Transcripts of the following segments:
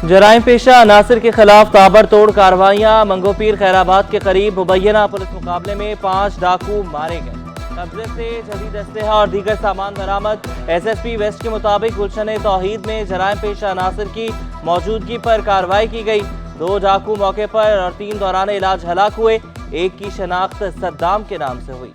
जराइम पेशा अनासर के खिलाफ ताबड़तोड़ कार्रवाइयां। मंगोपीर खैराबाद के करीब मुबैना पुलिस मुकाबले में 5 डाकू मारे गए। कब्जे से जदीद असलहा और दीगर सामान बरामद। SSP वेस्ट के मुताबिक गुलशन तौहीद में जराइम पेशा अनासर की मौजूदगी पर कार्रवाई की गई। 2 डाकू मौके पर और 3 दौरान इलाज हलाक हुए। एक की शनाख्त सद्दाम के नाम से हुई।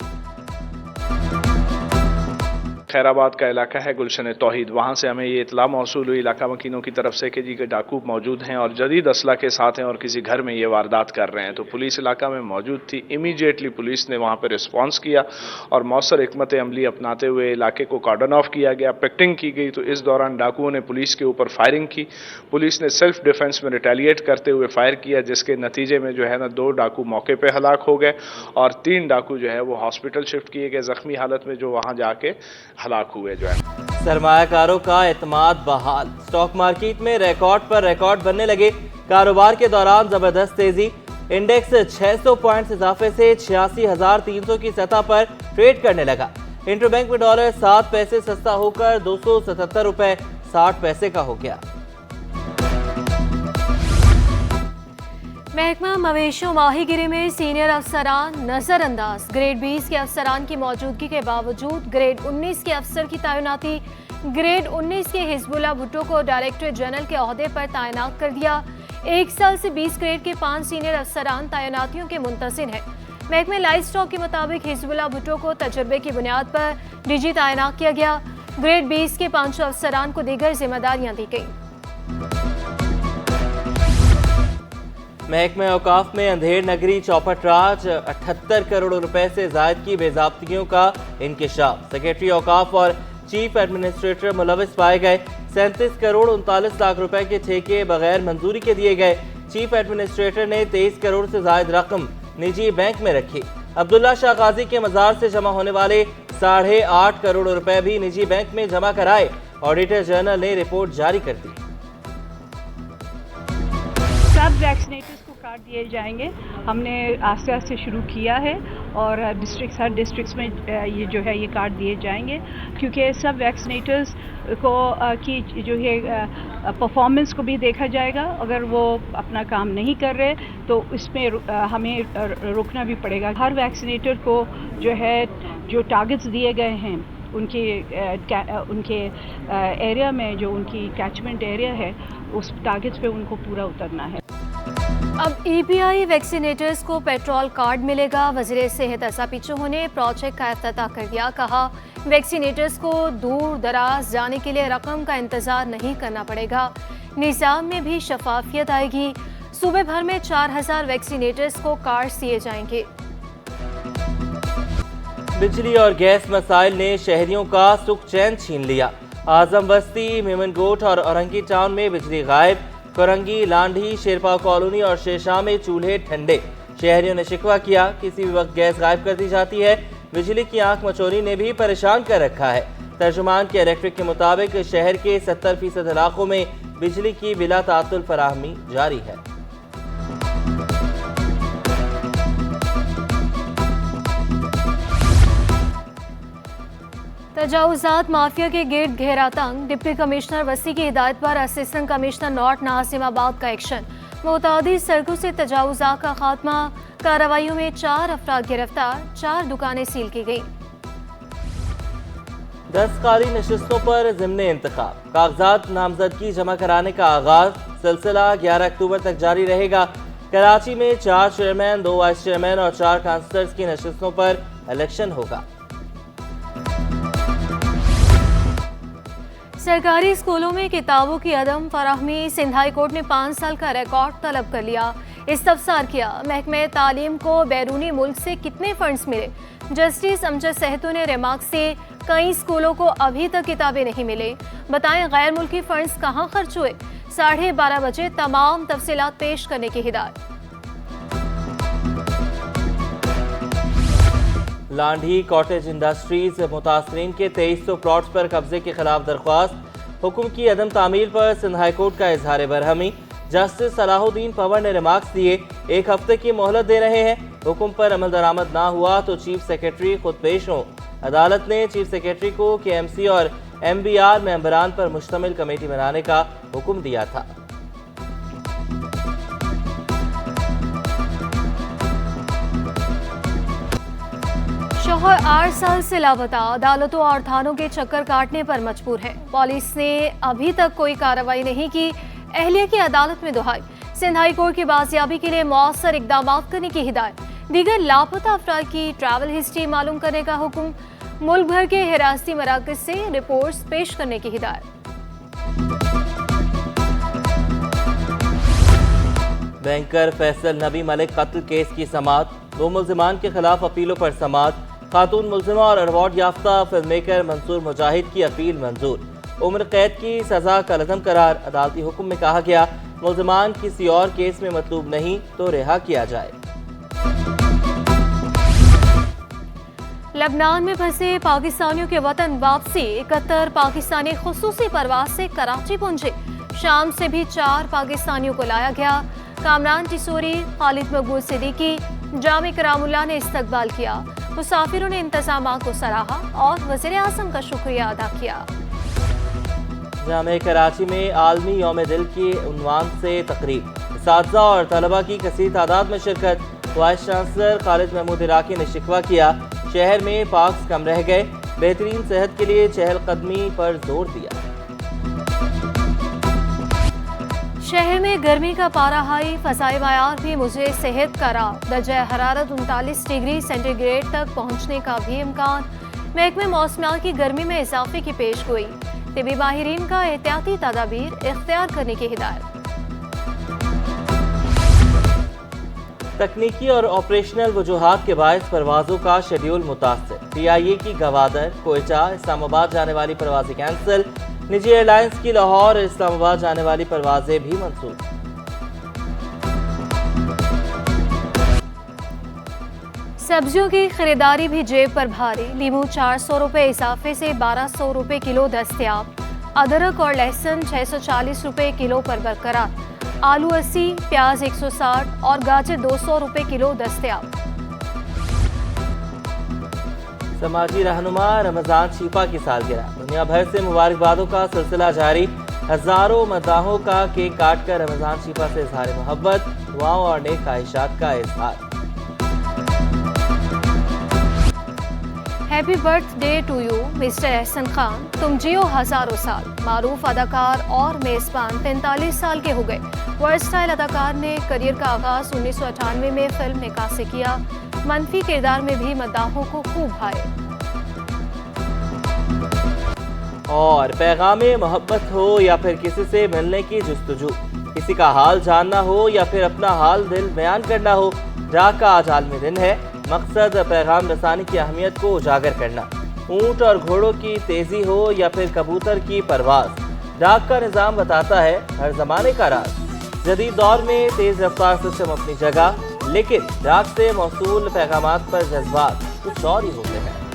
खैराबाद का इलाका है गुलशन तौहीद, वहाँ से हमें ये इतला मौसूल हुई इलाका वकीलों की तरफ से कि जी के डाकू मौजूद हैं और जदीद असला के साथ हैं और किसी घर में ये वारदात कर रहे हैं। तो पुलिस इलाका में मौजूद थी। इमीडिएटली पुलिस ने वहाँ पर रिस्पॉन्स किया और मौसर हिकमत अमली अपनाते हुए इलाके को कॉर्डन ऑफ किया गया, पिकेटिंग की गई। तो इस दौरान डाकुओं ने पुलिस के ऊपर फायरिंग की। पुलिस ने सेल्फ डिफेंस में रिटेलिएट करते हुए फायर किया, जिसके नतीजे में जो है ना 2 डाकू मौके पर हलाक हो गए और 3 डाकू जो है वो हॉस्पिटल शिफ्ट किए गए जख्मी हालत में, जो वहाँ जाके हलाक हुए। जो है सरमायाकारों का एतमाद बहाल। स्टॉक मार्केट में रिकॉर्ड पर रिकॉर्ड बनने लगे। कारोबार के दौरान जबरदस्त तेजी। इंडेक्स 600 पॉइंट्स इजाफे से 86,300 की सतह पर ट्रेड करने लगा। इंटरबैंक में डॉलर 7 पैसे सस्ता होकर 277 रुपए 60 पैसे का हो गया। महकमा मवेशियों माहीगिरी में सीनियर अफसरान नजरअंदाज। ग्रेड 20 के अफसरान की मौजूदगी के बावजूद ग्रेड 19 के अफसर की तैनाती। ग्रेड 19 के हिजबुल्लाह भुट्टो को डायरेक्टर जनरल के ओहदे पर तैनात कर दिया। 1 साल से 20 ग्रेड के 5 सीनियर अफसरान तैनातियों के मुंतजिर हैं। महकमे लाइफ स्टॉक के मुताबिक हिजबुल्लाह भुट्टो को तजर्बे की बुनियाद पर डीजी तैनात किया गया। ग्रेड 20 के 5 अफसरान को दीगर जिम्मेदारियां दी गई। महकमे औकाफ में अंधेर नगरी चौपट राज 78 करोड़ रुपए से जायद की बेजाब्तियों का इंकिशाफ। सेक्रेटरी औकाफ और चीफ एडमिनिस्ट्रेटर मुलविस पाए गए। 37 करोड़ 39 लाख रुपए के ठेके बगैर मंजूरी के दिए गए। चीफ एडमिनिस्ट्रेटर ने 23 करोड़ से जायद रकम निजी बैंक में रखी। अब्दुल्ला शाह गाजी के मजार से जमा होने वाले 8.5 करोड़ रुपए भी निजी बैंक में जमा कराए। ऑडिटर जनरल ने रिपोर्ट जारी कर दी। सब वैक्सीनेटर्स को कार्ड दिए जाएंगे। हमने आस्ते आस्ते शुरू किया है और हर डिस्ट्रिक्ट्स में ये जो है ये कार्ड दिए जाएंगे, क्योंकि सब वैक्सीनेटर्स को की जो है परफॉर्मेंस को भी देखा जाएगा। अगर वो अपना काम नहीं कर रहे तो इसमें हमें रोकना भी पड़ेगा। हर वैक्सीनेटर को जो है जो टारगेट्स दिए गए हैं उनके एरिया में, जो उनकी कैचमेंट एरिया है, उस टारगेट्स पे उनको पूरा उतरना है। अब EPI वैक्सीनेटर्स को पेट्रोल कार्ड मिलेगा। वज़ीर सेहत असापी चौहान ने प्रोजेक्ट का इफ्तिताह कर दिया। कहा वैक्सीनेटर्स को दूर दराज जाने के लिए रकम का इंतजार नहीं करना पड़ेगा। निज़ाम में भी शफाफियत आएगी। सूबे भर में 4000 वैक्सीनेटर्स को कार्ड दिए जाएंगे। बिजली और गैस मसाइल ने शहरियों का सुख चैन छीन लिया। आजम बस्ती, मेमनगोट और औरंगी टाउन में बिजली गायब। कोरंगी, लांढी, शेरपाव कॉलोनी और शेरशाह में चूल्हे ठंडे। शहरियों ने शिकवा किया, किसी भी वक्त गैस गायब कर दी जाती है। बिजली की आंख मचोरी ने भी परेशान कर रखा है। तर्जुमान के इलेक्ट्रिक के मुताबिक शहर के 70% इलाकों में बिजली की बिला तातुल फराहमी जारी है। तजावुजात माफिया के गिर्द घेरा तंग। डिप्टी कमिश्नर वसी की हिदायत पर असिस्टेंट कमिश्नर नॉर्थ नासिमाबाद का एक्शन। मुतादिद सड़कों से तजावुजात का खात्मा। कार्रवाइयों में 4 अफराद गिरफ्तार, 4 दुकानें सील की गई। 10 कारी नशिस्तों पर ज़िम्ने इंतखाब। कागजात नामजदगी जमा कराने का आगाज। सिलसिला 11 अक्टूबर तक जारी रहेगा। कराची में 4 चेयरमैन, 2 वाइस चेयरमैन और 4 काउंसलर्स की नशिस्तों पर इलेक्शन होगा। सरकारी स्कूलों में किताबों की अदम फराहमी। सिंध हाई कोर्ट ने 5 साल का रिकॉर्ड तलब कर लिया। इस्तफसार किया महकमे तालीम को बैरूनी मुल्क से कितने फंड्स मिले। जस्टिस अमजद सहतू ने रिमार्क से कई स्कूलों को अभी तक किताबें नहीं मिले, बताएं गैर मुल्की फंड्स कहाँ खर्च हुए। 12:30 बजे तमाम तफसीलात पेश करने की हिदायत। लांढी कॉटेज इंडस्ट्रीज मुतासरीन के 2300 प्लॉट्स पर कब्जे के खिलाफ दरख्वास्त। हुक्म की अदम तामील पर सिंध हाई कोर्ट का इजहार बरहमी। जस्टिस सलाहुद्दीन पवर ने रिमार्क्स दिए, 1 हफ्ते की मोहलत दे रहे हैं। हुक्म पर अमल दरामद ना हुआ तो चीफ सेक्रेटरी खुद पेश हों। अदालत ने चीफ सेक्रेटरी को KMC और MBR मेंबरान पर मुश्तमिल कमेटी बनाने का हुक्म दिया था। लाहौर 8 साल से लापता, अदालतों और थानों के चक्कर काटने पर मजबूर है। पुलिस ने अभी तक कोई कार्रवाई नहीं की, अहलिया की अदालत में दुहाई। सिंध हाई कोर्ट की बाजियाबी के लिए मौसर इकदाम करने की हिदायत। दीगर लापता अफराद की ट्रैवल हिस्ट्री मालूम करने का हुक्म। मुल्क भर के हिरासती मराकज से रिपोर्ट्स पेश करने की हिदायत। बैंकर फैसल नबी मलिक कत्ल केस की समाअत। 2 मुल्जिमान के खिलाफ अपीलों पर समाअत। खातून मुल्जिमा और अवार्ड याफ्ता फिल्म मेकर मंसूर मुजाहिद की अपील मंजूर। उम्र कैद की सजा का लज़म करार। अदालती हुक्म में कहा गया, मुल्जिमान किसी और केस में मतलूब नहीं तो रिहा किया जाए। लबनान में फंसे पाकिस्तानियों के वतन वापसी। 71 पाकिस्तानी खुसूसी परवाज से कराची पहुंचे। शाम से भी 4 पाकिस्तानियों को लाया गया। कामरान टिसोरी, खालिद मकबूल सिद्दीकी, जामी करामुल्लाह ने इस्तकबाल किया। मुसाफिरों ने इंतजामात को सराहा और वज़ीर आज़म का शुक्रिया अदा किया। जामे कराची में आलमी यौम दिल के उन्वान से तकरीब। असातिज़ा और तलबा की कसीर तादाद में शिरकत। वाइस चांसलर खालिद महमूद इराकी ने शिकवा किया, शहर में पार्क्स कम रह गए। बेहतरीन सेहत के लिए चहलकदमी पर जोर दिया। शहर में गर्मी का पारा हाई, फ़ज़ाए मायार भी मुझे सेहत करार। दर्जा हरारत 39 डिग्री सेंटीग्रेड तक पहुंचने का भी इम्कान। महकमे मौसमियात की गर्मी में इजाफे की पेश गोई। तिबी माहिरीन का एहतियाती तदाबीर इख्तियार करने की हिदायत। तकनीकी और ऑपरेशनल वजूहात के बायस परवाजों का शेड्यूल मुतासर। PIA की गवादर, कोयटा, इस्लामाबाद जाने वाली परवाजें कैंसिल। निजी एयरलाइंस की लाहौर इस्लामाबाद जाने वाली परवाजें भी मंसूख। सब्जियों की खरीदारी भी जेब पर भारी। लीमू 400 रुपये इजाफे से 1200 रुपये किलो दस्तयाब। अदरक और लहसुन 640 रुपये किलो पर बरकरार। आलू 80, प्याज 160 और गाजर 200 रुपये किलो दस्तयाब। समाजी रहनुमा रमजान शीफा की सालगिरह। दुनिया भर से मुबारकबादों का सिलसिला जारी। हजारों मदाहों का केक काट कर रमजान शीफा से इजहार मोहब्बत, दुआओं और नेक ख्वाहिशात का इजहार। Happy birthday to you mister Ehsan Khan, तुम जियो हजारों साल। मारूफ अदाकार और मेजबान 43 साल के हो गए। वर्सटाइल अदाकार ने करियर का आगाज 1998 में फिल्म निकाह से किया। मनफी किरदार में भी मद्दाहों को खूब भाए। और पैगामे मोहब्बत हो या फिर किसी से मिलने की जुस्तजू, किसी का हाल जानना हो या फिर अपना हाल दिल बयान करना हो, डाक का आज आलमी दिन है। मकसद पैगाम रसानी की अहमियत को उजागर करना। ऊंट और घोड़ों की तेजी हो या फिर कबूतर की परवाज, डाक का निज़ाम बताता है हर जमाने का राज। जदीद दौर में तेज रफ्तार सिस्टम अपनी जगह, लेकिन डाक से मौसूल पैगामात पर जज्बात कुछ और ही होते हैं।